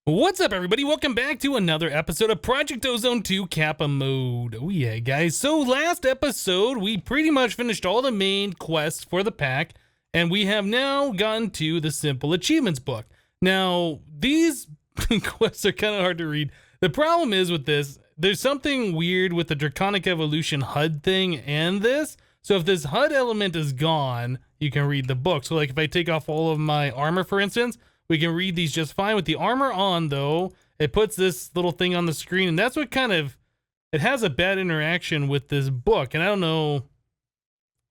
What's up, everybody? Welcome back to another episode of Project Ozone 2 Kappa Mode. Oh yeah, guys. So last episode, we pretty much finished all the main quests for the pack, and we have now gotten to the Simple Achievements book. Now, these quests are kind of hard to read. The problem is with this, there's something weird with the Draconic Evolution HUD thing and this. So if this HUD element is gone, you can read the book. So like if I take off all of my armor, for instance, we can read these just fine. With the armor on, though, it puts this little thing on the screen, and that's what kind of, it has a bad interaction with this book, and I don't know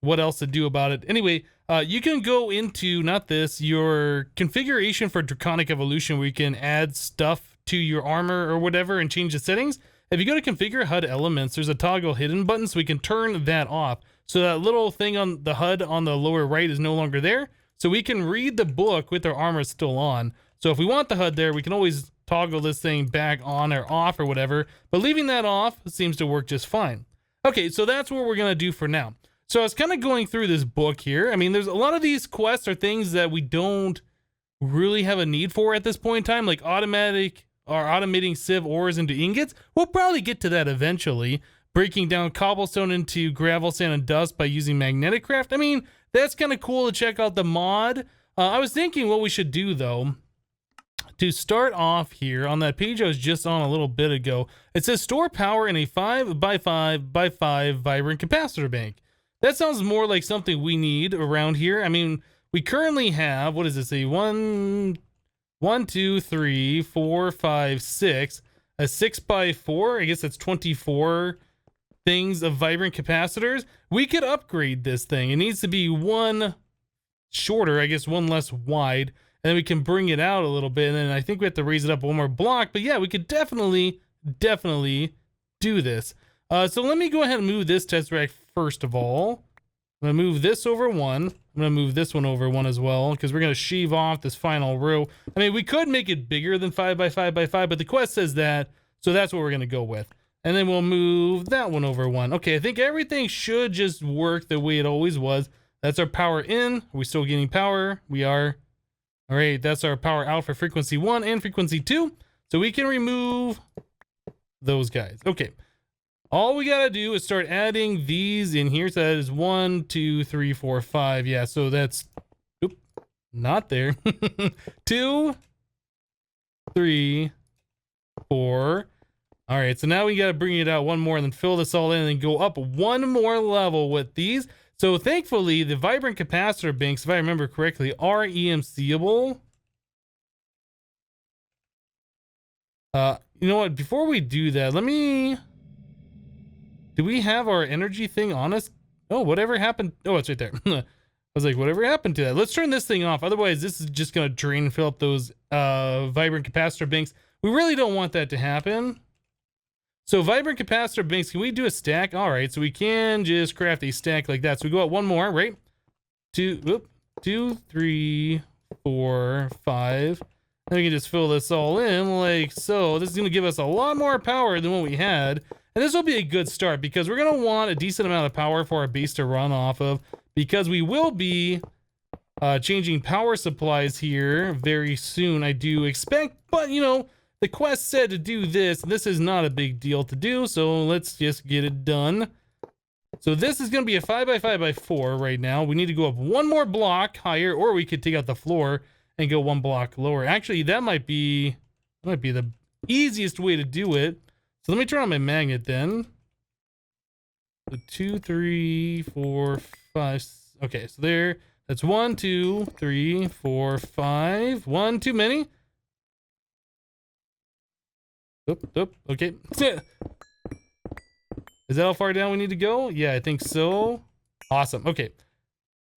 what else to do about it. Anyway, you can go into, not this, your configuration for Draconic Evolution, where you can add stuff to your armor or whatever and change the settings. If you go to Configure HUD Elements, there's a toggle hidden button, so we can turn that off. So that little thing on the HUD on the lower right is no longer there. So we can read the book with our armor still on. So if we want the HUD there, we can always toggle this thing back on or off or whatever. But leaving that off seems to work just fine. Okay, so that's what we're going to do for now. So I was kind of going through this book here. I mean, there's a lot of these quests are things that we don't really have a need for at this point in time, like automating sieve ores into ingots. We'll probably get to that eventually. Breaking down cobblestone into gravel, sand, and dust by using magnetic craft. I mean, that's kind of cool to check out the mod. I was thinking what we should do, though, to start off here on that page I was just on a little bit ago. It says store power in a 5x5x5 vibrant capacitor bank. That sounds more like something we need around here. I mean, we currently have, what does it say? 1, 2, 3, 4, 5, 6. A 6x4, I guess that's 24 things of vibrant capacitors. We could upgrade this thing. It needs to be one shorter, I guess one less wide, and then we can bring it out a little bit, and then I think we have to raise it up one more block. But yeah, we could definitely do this. So let me go ahead and move this Tesseract first of all. I'm gonna move this over one. I'm gonna move this one over one as well, because we're gonna sheave off this final row. I mean, we could make it bigger than 5x5x5, but the quest says that, so that's what we're gonna go with. And then we'll move that one over one. Okay, I think everything should just work the way it always was. That's our power in. Are we still getting power? We are. All right, that's our power out for frequency 1 and frequency 2. So we can remove those guys. Okay, all we gotta do is start adding these in here. So that is 1, 2, 3, 4, 5. Yeah, so that's, oop, not there. 2, 3, 4. All right, so now we got to bring it out one more and then fill this all in and then go up one more level with these. So thankfully, the vibrant capacitor banks, if I remember correctly, are EMC-able. You know what? Before we do that, do we have our energy thing on us? Oh, whatever happened? Oh, it's right there. I was like, whatever happened to that? Let's turn this thing off. Otherwise, this is just going to drain and fill up those vibrant capacitor banks. We really don't want that to happen. So vibrant capacitor banks, can we do a stack? All right, so we can just craft a stack like that. So we go out one more, right? 2, 3, 4, 5. And we can just fill this all in like so. This is gonna give us a lot more power than what we had. And this will be a good start because we're gonna want a decent amount of power for our base to run off of, because we will be changing power supplies here very soon, I do expect. But you know, the quest said to do this, and this is not a big deal to do, so let's just get it done. So this is going to be a 5x5x4 right now. We need to go up one more block higher, or we could take out the floor and go one block lower. Actually, that might be the easiest way to do it. So let me turn on my magnet then. So 2, 3, 4, 5. Okay, so there. That's 1, 2, 3, 4, 5. One too many. Oop, okay. Is that how far down we need to go? Yeah, I think so. Awesome. Okay.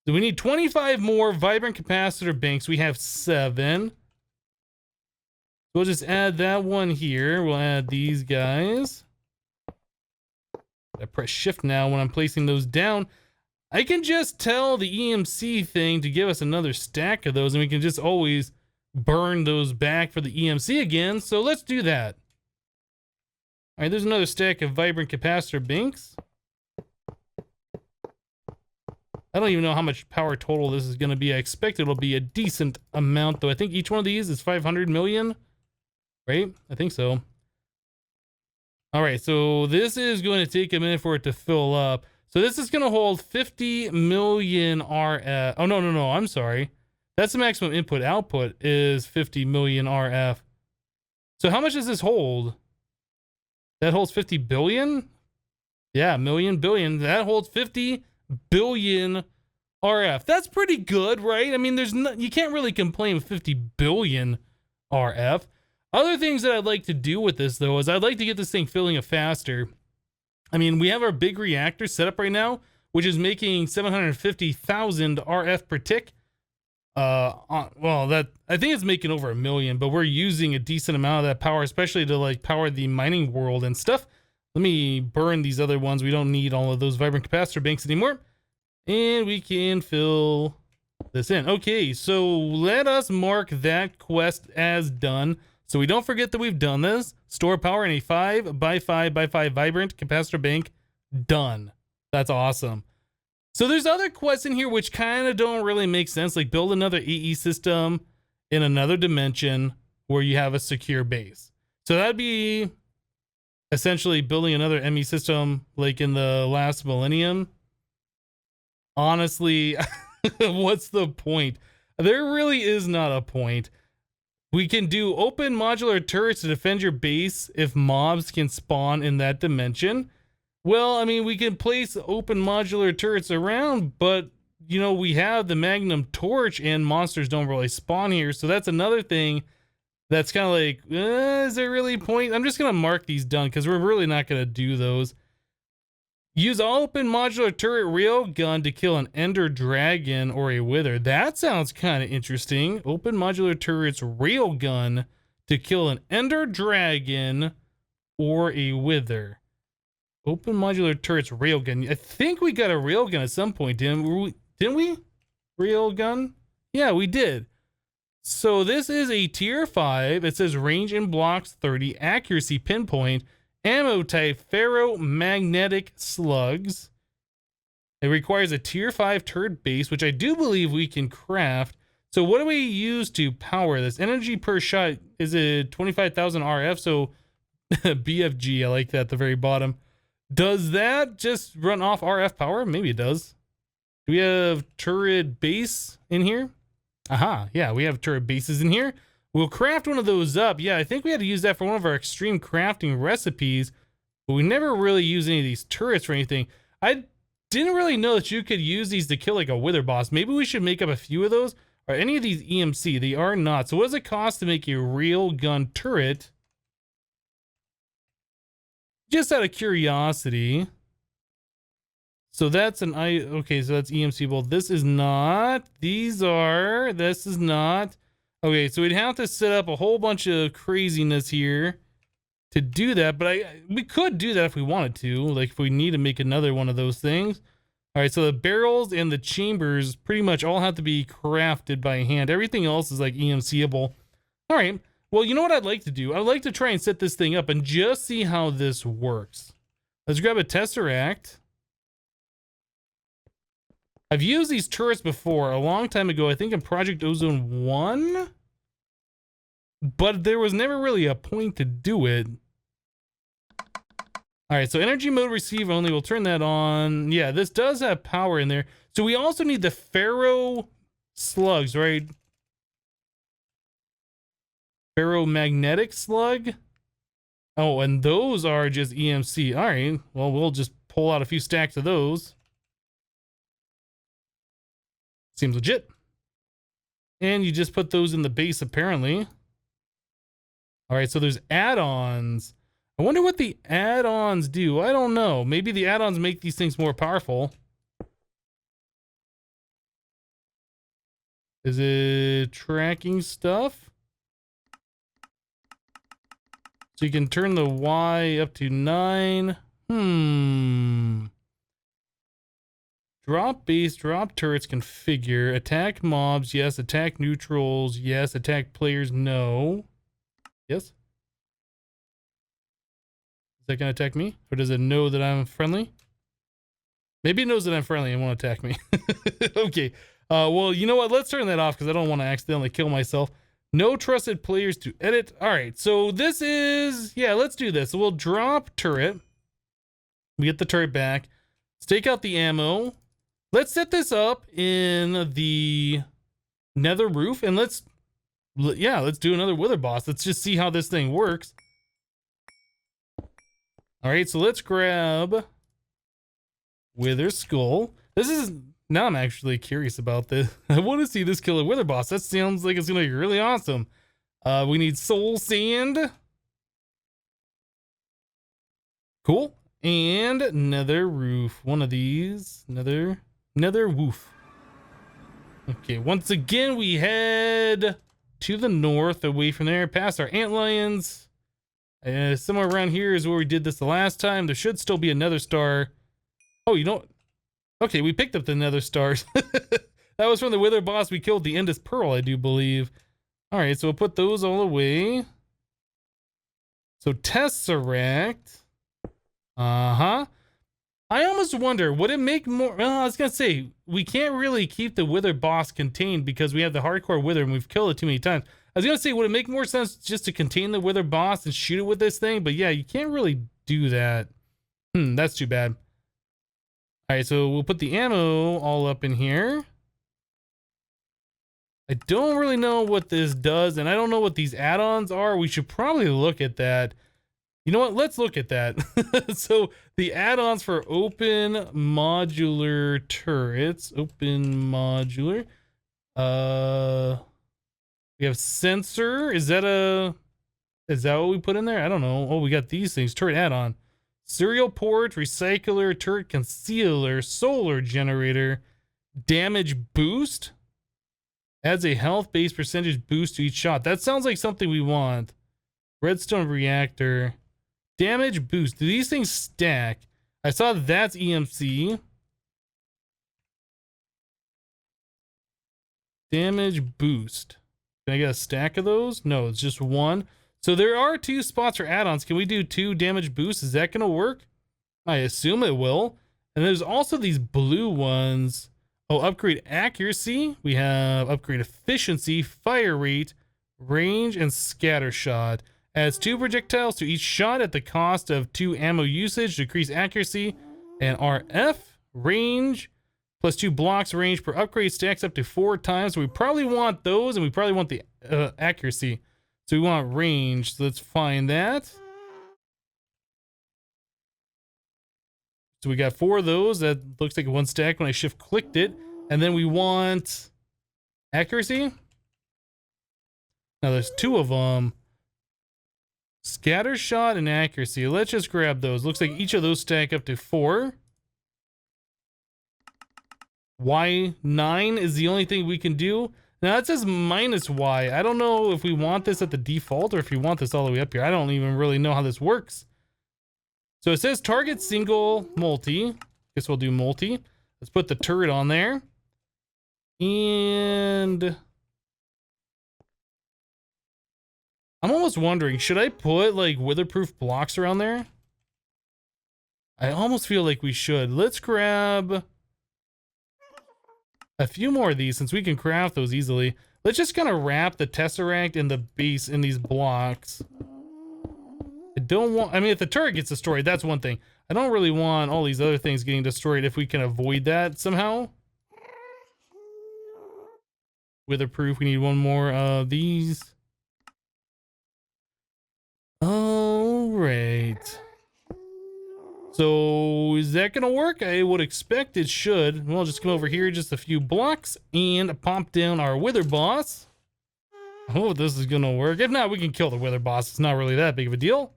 So we need 25 more vibrant capacitor banks. We have 7. We'll just add that one here. We'll add these guys. I press shift now when I'm placing those down. I can just tell the EMC thing to give us another stack of those, and we can just always burn those back for the EMC again. So let's do that. All right, there's another stack of vibrant capacitor banks. I don't even know how much power total this is going to be. I expect it'll be a decent amount, though. I think each one of these is 500 million. right? I think so. All right, so this is going to take a minute for it to fill up. So this is going to hold 50 million RF. Oh, no, I'm sorry. That's the maximum input. Output is 50 million RF. So how much does this hold? That holds 50 billion? Yeah, million, billion. That holds 50 billion RF. That's pretty good, right? I mean, you can't really complain with 50 billion RF. Other things that I'd like to do with this, though, is I'd like to get this thing filling up faster. I mean, we have our big reactor set up right now, which is making 750,000 RF per tick. Well, that I think it's making over 1 million, but we're using a decent amount of that power, especially to like power the mining world and stuff. Let me burn these other ones. We don't need all of those vibrant capacitor banks anymore. And we can fill this in. Okay, so let us mark that quest as done. So we don't forget that we've done this. Store power in a 5x5x5 vibrant capacitor bank. Done. That's awesome. So there's other quests in here which kind of don't really make sense. Like build another EE system in another dimension where you have a secure base. So that'd be essentially building another ME system like in the last millennium. Honestly, what's the point? There really is not a point. We can do open modular turrets to defend your base if mobs can spawn in that dimension. Well, I mean, we can place open modular turrets around, but, you know, we have the Magnum Torch and monsters don't really spawn here. So that's another thing that's kind of like, is there really a point? I'm just going to mark these done because we're really not going to do those. Use open modular turret railgun to kill an ender dragon or a wither. That sounds kind of interesting. Open modular turrets railgun to kill an ender dragon or a wither. Open modular turrets railgun. I think we got a railgun at some point, didn't we? Railgun? Yeah, we did. So this is a tier 5. It says range in blocks 30, accuracy pinpoint, ammo type ferromagnetic slugs. It requires a tier 5 turret base, which I do believe we can craft. So what do we use to power this? Energy per shot is it 25,000 RF? So BFG, I like that at the very bottom. Does that just run off RF power? Maybe it does. Do we have turret base in here? Aha, yeah, we have turret bases in here. We'll craft one of those up. Yeah, I think we had to use that for one of our extreme crafting recipes, but we never really use any of these turrets or anything. I didn't really know that you could use these to kill like a wither boss. Maybe we should make up a few of those. Are any of these EMC? They are not. So what does it cost to make a real gun turret? Just out of curiosity. So that's an okay, so that's EMC bolt. This is not. These are. This is not. Okay, so we'd have to set up a whole bunch of craziness here to do that, but we could do that if we wanted to, like if we need to make another one of those things. All right, so the barrels and the chambers pretty much all have to be crafted by hand. Everything else is like EMCable. All right. Well, you know what I'd like to do? I'd like to try and set this thing up and just see how this works. Let's grab a Tesseract. I've used these turrets before a long time ago, I think in Project Ozone 1, but there was never really a point to do it. All right, so energy mode receive only, we'll turn that on. Yeah, this does have power in there. So we also need the ferro slugs, right? Ferromagnetic slug. Oh, and those are just EMC. All right, well, we'll just pull out a few stacks of those. Seems legit. And you just put those in the base, apparently. All right, so there's add-ons. I wonder what the add-ons do. I don't know. Maybe the add-ons make these things more powerful. Is it tracking stuff? So you can turn the Y up to 9. Drop base, drop turrets, configure. Attack mobs, yes. Attack neutrals, yes. Attack players, no. Yes? Is that going to attack me? Or does it know that I'm friendly? Maybe it knows that I'm friendly and won't attack me. Okay. Well, you know what? Let's turn that off because I don't want to accidentally kill myself. No trusted players to edit. All right, so this is, yeah, let's do this. So we'll drop turret. We get the turret back. Stake out the ammo. Let's set this up in the nether roof, and let's do another wither boss. Let's just see how this thing works. All right, so let's grab wither skull. Now I'm actually curious about this. I want to see this kill a wither boss. That sounds like it's gonna be really awesome. We need soul sand. Cool. And nether roof. One of these. Nether woof. Okay, once again we head to the north, away from there, past our antlions. Somewhere around here is where we did this the last time. There should still be another star. Oh, you don't. Okay, we picked up the nether stars. That was from the wither boss we killed, the Endless Pearl, I do believe. All right, so we'll put those all away. So Tesseract. I almost wonder, would it make more... Well, I was going to say, we can't really keep the wither boss contained because we have the hardcore wither and we've killed it too many times. I was going to say, would it make more sense just to contain the wither boss and shoot it with this thing? But yeah, you can't really do that. That's too bad. All right, so we'll put the ammo all up in here. I don't really know what this does, and I don't know what these add-ons are. We should probably look at that. You know what? Let's look at that. So the add-ons for open modular turrets. Open modular. We have sensor. Is that what we put in there? I don't know. Oh, we got these things. Turret add-on. Serial port, recycler, turret concealer, solar generator, damage boost. Adds a health-based percentage boost to each shot. That sounds like something we want. Redstone reactor. Damage boost. Do these things stack? I saw that's EMC. Damage boost. Can I get a stack of those? No, it's just one. So there are 2 spots for add-ons. Can we do 2 damage boosts? Is that going to work? I assume it will. And there's also these blue ones. Oh, upgrade accuracy. We have upgrade efficiency, fire rate, range, and scatter shot. Adds 2 projectiles to each shot at the cost of 2 ammo usage, decrease accuracy, and RF range, plus 2 blocks range per upgrade stacks up to 4 times. So we probably want those, and we probably want the accuracy. So we want range. So let's find that. So we got 4 of those. That looks like 1 stack when I shift clicked it. And then we want accuracy. Now there's 2 of them. Scatter shot and accuracy. Let's just grab those. Looks like each of those stack up to 4. Y9 is the only thing we can do. Now that says minus Y. I don't know if we want this at the default or if we want this all the way up here. I don't even really know how this works. So it says target single multi. Guess we'll do multi. Let's put the turret on there. And I'm almost wondering, should I put like witherproof blocks around there? I almost feel like we should. Let's grab a few more of these since we can craft those easily. Let's just kind of wrap the Tesseract and the base in these blocks. I don't want, I mean, if the turret gets destroyed, that's one thing. I don't really want all these other things getting destroyed if we can avoid that somehow. Witherproof, we need 1 more of these. All right. So is that gonna work? I would expect it should. We'll just come over here just a few blocks and pop down our wither boss. I hope this is gonna work. If not, we can kill the wither boss. It's not really that big of a deal.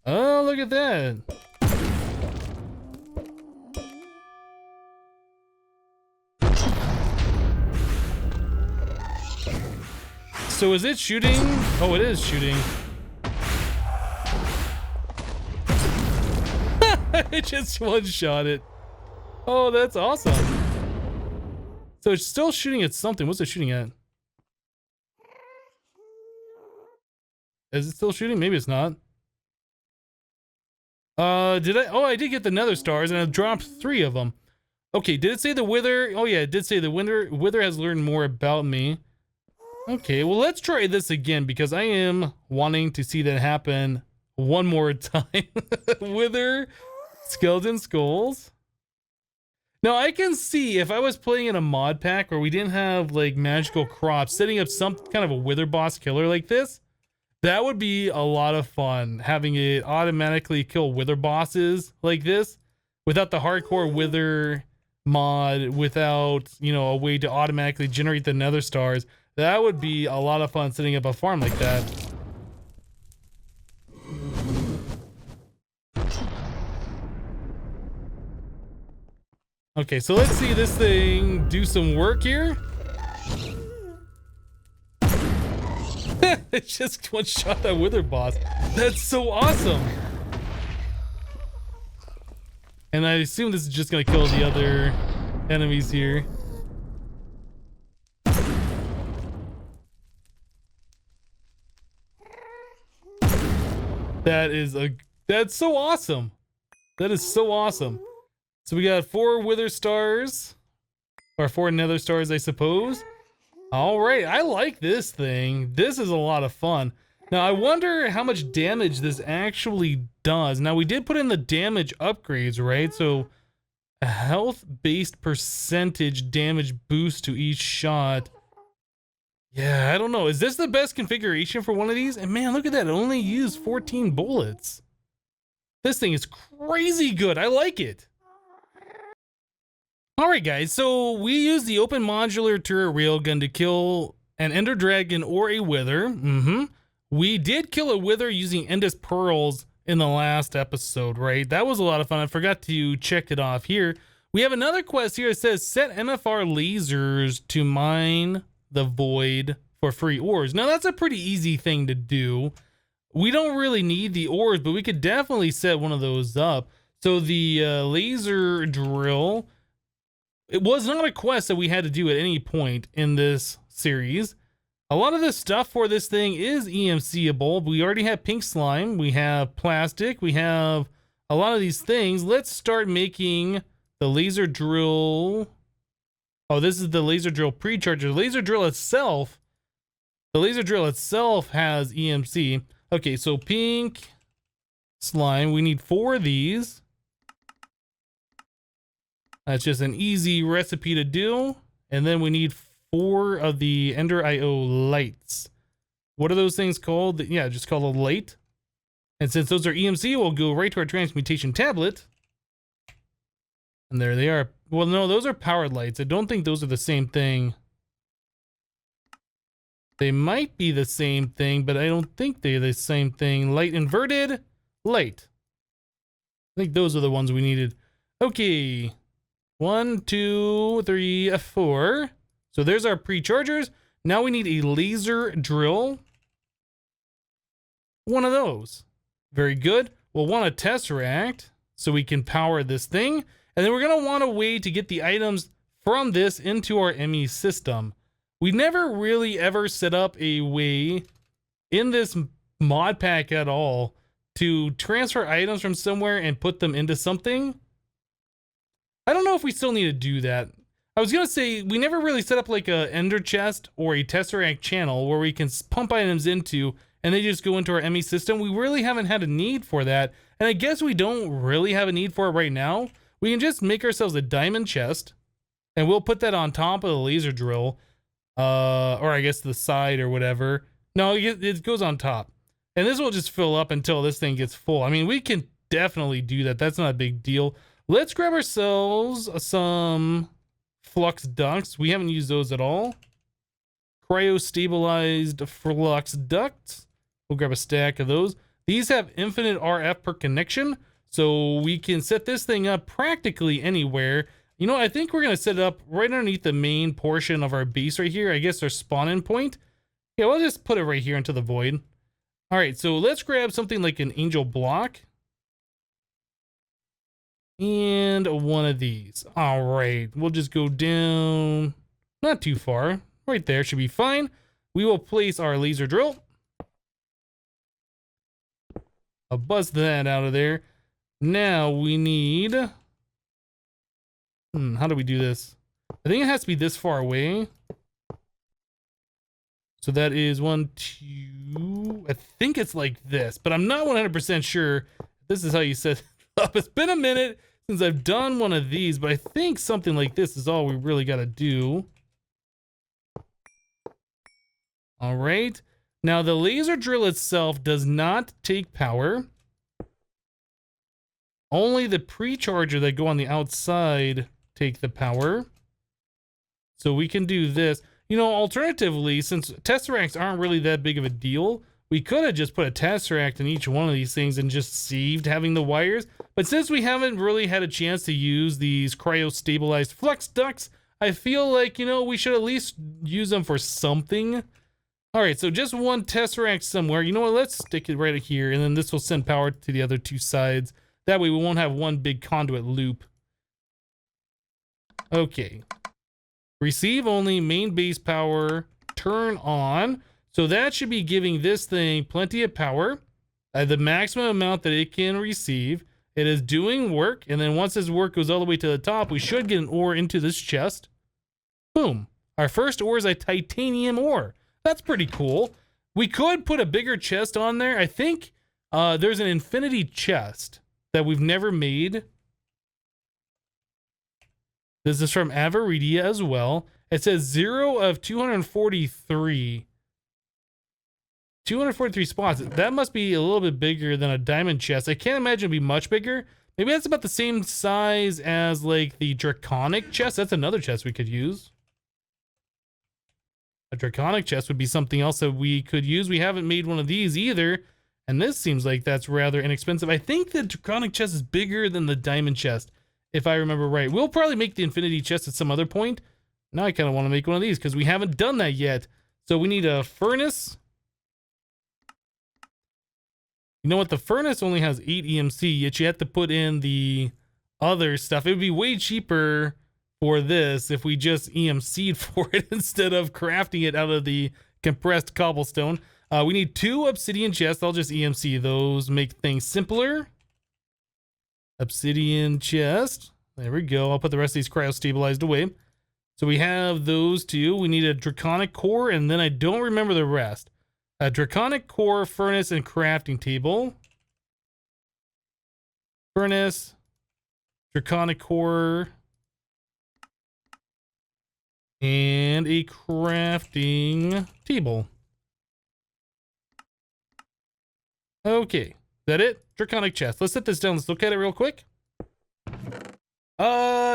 Oh, look at that. So is it shooting? Oh, it is shooting. I just one-shot it. Oh, that's awesome. So it's still shooting at something. What's it shooting at? Is it still shooting? Maybe it's not. Did I? Oh, I did get the nether stars and I dropped 3 of them. Okay, did it say the wither? Oh yeah, it did say the wither has learned more about me. Okay, well let's try this again because I am wanting to see that happen one more time. Wither, skeleton skulls. Now I can see if I was playing in a mod pack where we didn't have like magical crops, setting up some kind of a wither boss killer like this, that would be a lot of fun. Having it automatically kill wither bosses like this without the hardcore wither mod, without, you know, a way to automatically generate the nether stars. That would be a lot of fun setting up a farm like that. Okay, so let's see this thing do some work here. It just one-shot that wither boss. That's so awesome. And I assume this is just gonna kill the other enemies here. That's so awesome. That is so awesome. So we got 4 wither stars, or 4 nether stars, I suppose. All right, I like this thing. This is a lot of fun. Now I wonder how much damage this actually does. Now we did put in the damage upgrades, right? So a health-based percentage damage boost to each shot. Yeah, I don't know. Is this the best configuration for one of these? And man, look at that. It only used 14 bullets. This thing is crazy good. I like it. All right, guys. So we used the open modular turret railgun to kill an ender dragon or a wither. We did kill a wither using Endless Pearls in the last episode, right? That was a lot of fun. I forgot to check it off here. We have another quest here that says set MFR lasers to mine the void for free ores. Now that's a pretty easy thing to do. We don't really need the ores, but we could definitely set one of those up. So the laser drill, it was not a quest that we had to do at any point in this series. A lot of the stuff for this thing is EMCable. We already have pink slime, we have plastic, we have a lot of these things. Let's start making the laser drill. Oh, this is the laser drill precharger. The laser drill itself has EMC. Okay, so pink slime, we need 4 of these. That's just an easy recipe to do. And then we need 4 of the Ender IO lights. What are those things called? Yeah, just call them light. And since those are EMC, we'll go right to our transmutation tablet. And there they are. Well, no, those are powered lights. I don't think those are the same thing. They might be the same thing, but I don't think they're the same thing. Light inverted, light. I think those are the ones we needed. Okay. 1, 2, 3, 4. So there's our pre-chargers. Now we need a laser drill. One of those. Very good. We'll want a Tesseract so we can power this thing. And then we're going to want a way to get the items from this into our ME system. We never really ever set up a way in this mod pack at all to transfer items from somewhere and put them into something. I don't know if we still need to do that. I was going to say, we never really set up like a ender chest or a Tesseract channel where we can pump items into and they just go into our ME system. We really haven't had a need for that. And I guess we don't really have a need for it right now. We can just make ourselves a diamond chest and we'll put that on top of the laser drill. Or I guess the side or whatever. No, it goes on top. And this will just fill up until this thing gets full. I mean, we can definitely do that. That's not a big deal. Let's grab ourselves some flux ducts. We haven't used those at all. Cryo-stabilized flux ducts. We'll grab a stack of those. These have infinite RF per connection, so we can set this thing up practically anywhere. You know, I think we're going to set it up right underneath the main portion of our base right here. I guess our spawn-in point. Yeah, we'll just put it right here into the void. All right, so let's grab something like an angel block. And one of these. All right, we'll just go down. Not too far. Right there should be fine. We will place our laser drill. I'll bust that out of there. Now we need How do we do this? I think it has to be this far away. So that is 1, 2. I think it's like this, but I'm not 100% sure. This is how you set it up. It's been a minute since I've done one of these, but I think something like this is all we really got to do. All right. Now the laser drill itself does not take power. Only the pre-charger that go on the outside take the power. So we can do this. You know, alternatively, since Tesseracts aren't really that big of a deal, we could have just put a Tesseract in each one of these things and just saved having the wires. But since we haven't really had a chance to use these cryo-stabilized flux ducts, I feel like, you know, we should at least use them for something. All right, so just one Tesseract somewhere. You know what? Let's stick it right here, and then this will send power to the other two sides. That way we won't have one big conduit loop. Okay. Receive only, main base power, turn on. So that should be giving this thing plenty of power. The maximum amount that it can receive. It is doing work, and then once this work goes all the way to the top, we should get an ore into this chest. Boom. Our first ore is a titanium ore. That's pretty cool. We could put a bigger chest on there. I think there's an infinity chest that we've never made. This is from Avaridia as well. It says 0 of 243. 243 spots. That must be a little bit bigger than a diamond chest. I can't imagine it'd be much bigger. Maybe that's about the same size as like the draconic chest. That's another chest we could use. A draconic chest would be something else that we could use. We haven't made one of these either. And this seems like that's rather inexpensive. I think the draconic chest is bigger than the diamond chest, if I remember right. We'll probably make the infinity chest at some other point. Now I kind of want to make one of these because we haven't done that yet. So we need a furnace. You know what? The furnace only has 8 EMC, yet you have to put in the other stuff. It would be way cheaper for this if we just EMC'd for it instead of crafting it out of the compressed cobblestone. We need 2 obsidian chests. I'll just EMC those, make things simpler. Obsidian chest. There we go. I'll put the rest of these cryo-stabilized away. So we have those 2. We need a draconic core, and then I don't remember the rest. A draconic core, furnace, and crafting table. Furnace, draconic core, and a crafting table. Okay, is that it? Draconic chest. Let's set this down. Let's look at it real quick.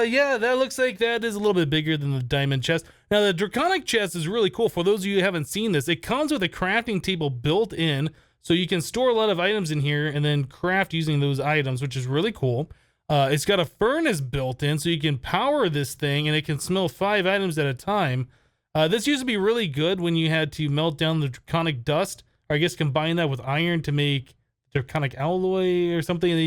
Yeah, that looks like that is a little bit bigger than the diamond chest. Now, the draconic chest is really cool. For those of you who haven't seen this, it comes with a crafting table built in, so you can store a lot of items in here and then craft using those items, which is really cool. It's got a furnace built in, so you can power this thing, and it can smell 5 items at a time. This used to be really good when you had to melt down the draconic dust, or I guess combine that with iron to make draconic alloy or something. That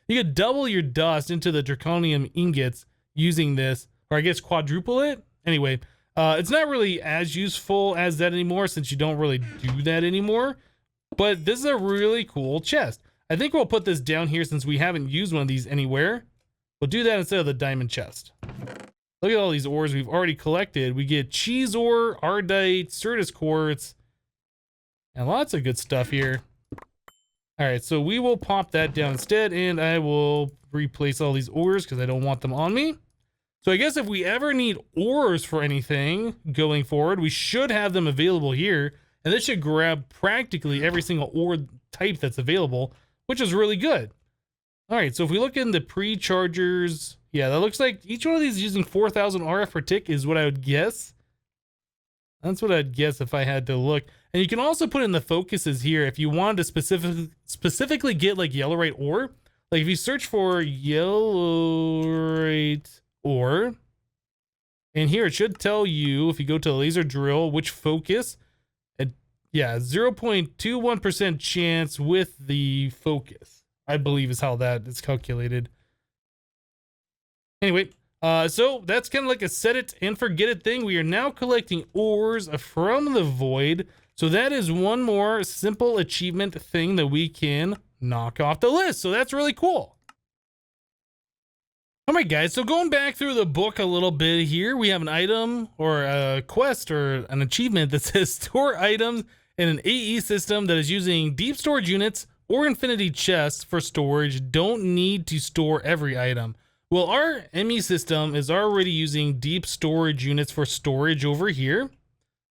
you could double your dust into the draconium ingots using this, or I guess quadruple it. Anyway, it's not really as useful as that anymore since you don't really do that anymore. But this is a really cool chest. I think we'll put this down here since we haven't used one of these anywhere. We'll do that instead of the diamond chest. Look at all these ores we've already collected. We get cheese ore, ardite, certus quartz, and lots of good stuff here. All right, so we will pop that down instead, and I will replace all these ores because I don't want them on me. So I guess if we ever need ores for anything going forward, we should have them available here, and this should grab practically every single ore type that's available, which is really good. All right, so if we look in the pre-chargers, yeah, that looks like each one of these is using 4,000 RF per tick is what I would guess. That's what I'd guess if I had to look. And you can also put in the focuses here if you wanted to specifically get like yellowite ore. Like if you search for yellowite ore, and here it should tell you if you go to the laser drill which focus. Yeah, 0.21% chance with the focus, I believe is how that is calculated. Anyway, so that's kind of like a set it and forget it thing. We are now collecting ores from the void. So that is one more simple achievement thing that we can knock off the list. So that's really cool. All right, guys, so going back through the book a little bit here, we have an item or a quest or an achievement that says store items in an AE system that is using deep storage units or infinity chests for storage. Don't need to store every item. Well, our ME system is already using deep storage units for storage over here.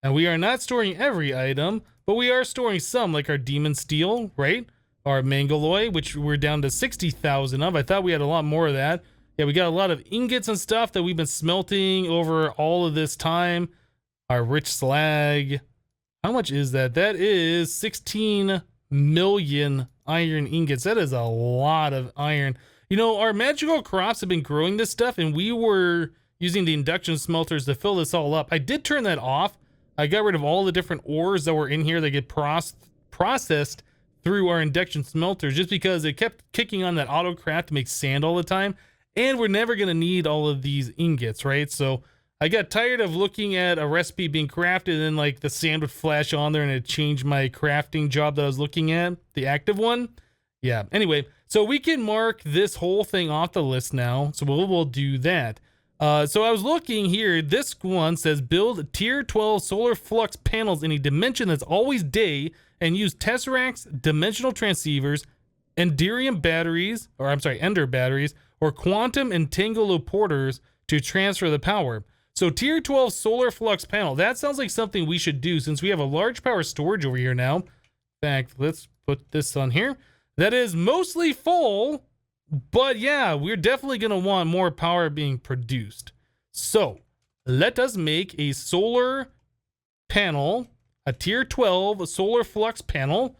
And we are not storing every item, but we are storing some, like our demon steel, right? Our mangaloy, which we're down to 60,000 of. I thought we had a lot more of that. Yeah, we got a lot of ingots and stuff that we've been smelting over all of this time. Our rich slag. How much is that? That is 16 million iron ingots. That is a lot of iron. You know, our magical crops have been growing this stuff, and we were using the induction smelters to fill this all up. I did turn that off. I got rid of all the different ores that were in here that get processed through our induction smelters just because it kept kicking on that auto craft to make sand all the time. And we're never going to need all of these ingots, right? So I got tired of looking at a recipe being crafted and then like the sand would flash on there and it changed my crafting job that I was looking at, the active one. Yeah, anyway, so we can mark this whole thing off the list now. So we'll do that. So I was looking here. This one says build tier 12 solar flux panels in a dimension that's always day and use Tesseracts, dimensional transceivers, Enderium batteries, or I'm sorry, Ender batteries, or quantum entanguloporters to transfer the power. So tier 12 solar flux panel, that sounds like something we should do since we have a large power storage over here now. In fact, let's put this on here. That is mostly full, but yeah, we're definitely going to want more power being produced. So let us make a solar panel, a tier 12 solar flux panel.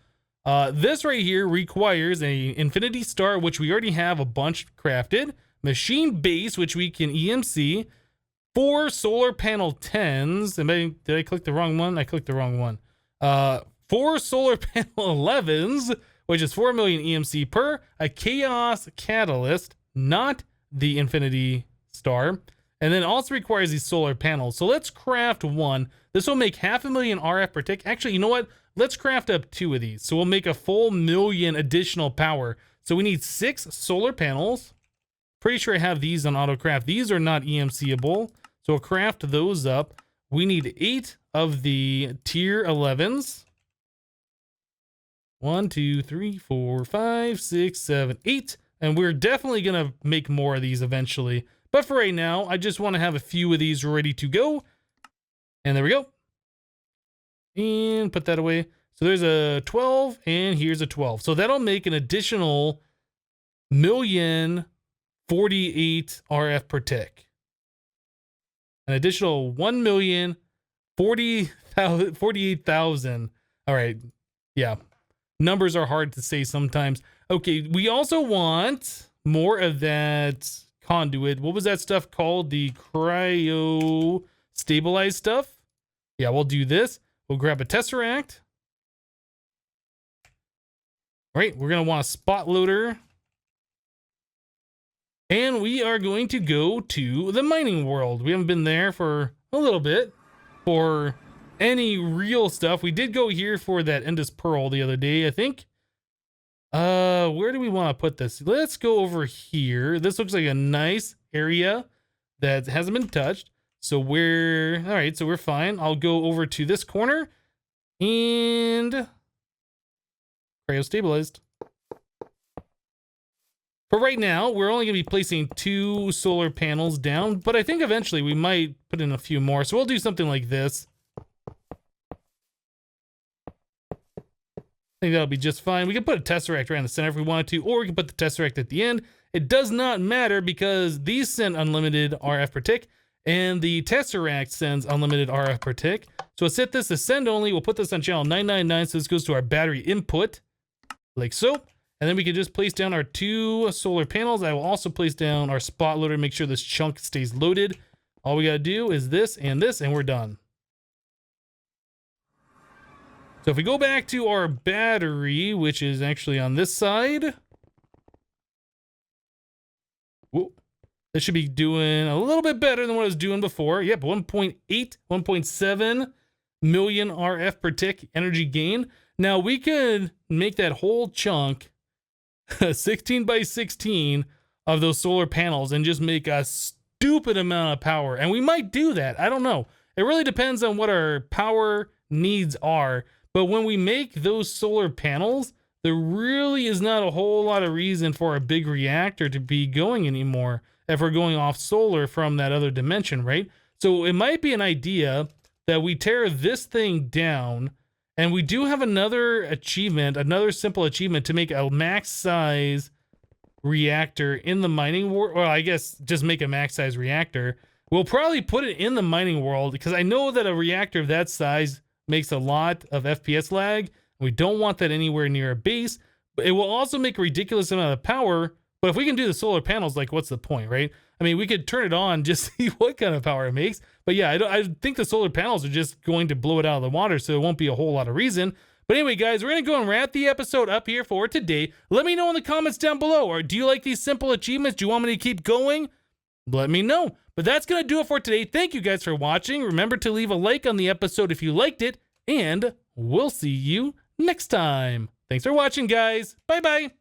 This right here requires a infinity star, which we already have a bunch crafted, machine base, which we can EMC, 4 solar panel 10s. Did I click the wrong one? I clicked the wrong one. 4 solar panel 11s, which is 4 million EMC per, a chaos catalyst, not the infinity star, and then also requires these solar panels. So let's craft one. This will make 500,000 RF per tick. Actually, you know what? Let's craft up 2 of these. So we'll make a full million additional power. So we need 6 solar panels. Pretty sure I have these on auto craft. These are not EMCable. So we'll craft those up. We need 8 of the tier 11s. 1, 2, 3, 4, 5, 6, 7, 8. And we're definitely going to make more of these eventually. But for right now, I just want to have a few of these ready to go. And there we go. And put that away. So there's a 12 and here's a 12. So that'll make an additional 1,048,000 RF per tick. An additional 1,048,000. All right. Yeah. Numbers are hard to say sometimes. Okay. We also want more of that conduit. What was that stuff called? The cryo stabilized stuff. Yeah, we'll do this. We'll grab a Tesseract. All right, we're going to want a spot loader. And we are going to go to the mining world. We haven't been there for a little bit for any real stuff. We did go here for that Endless Pearl the other day, I think. Where do we want to put this? Let's go over here. This looks like a nice area that hasn't been touched. So we're, all right, so we're fine. I'll go over to this corner and cryo stabilized. For right now, we're only going to be placing 2 solar panels down, but I think eventually we might put in a few more. So we'll do something like this. I think that'll be just fine. We can put a Tesseract right in the center if we wanted to, or we can put the Tesseract at the end. It does not matter because these send unlimited RF per tick, and the Tesseract sends unlimited RF per tick. So we'll set this to send only. We'll put this on channel 999, so this goes to our battery input, like so. And then we can just place down our 2 solar panels. I will also place down our spot loader, make sure this chunk stays loaded. All we gotta do is this, and we're done. So if we go back to our battery, which is actually on this side. Whoa. This should be doing a little bit better than what I was doing before. Yep, 1.8, 1.7 million RF per tick energy gain. Now we could make that whole chunk 16 by 16 of those solar panels and just make a stupid amount of power. And we might do that. I don't know. It really depends on what our power needs are. But when we make those solar panels, there really is not a whole lot of reason for a big reactor to be going anymore if we're going off solar from that other dimension, right? So it might be an idea that we tear this thing down, and we do have another achievement, another simple achievement to make a max size reactor in the mining world. Well, I guess just make a max size reactor. We'll probably put it in the mining world because I know that a reactor of that size makes a lot of FPS lag. We don't want that anywhere near a base, but it will also make a ridiculous amount of power. But if we can do the solar panels, like, what's the point, right? I mean, we could turn it on, just see what kind of power it makes. But yeah, I think the solar panels are just going to blow it out of the water, so it won't be a whole lot of reason. But anyway, guys, we're going to go and wrap the episode up here for today. Let me know in the comments down below. Or do you like these simple achievements? Do you want me to keep going? Let me know. But that's going to do it for today. Thank you guys for watching. Remember to leave a like on the episode if you liked it. And we'll see you next time. Thanks for watching, guys. Bye-bye.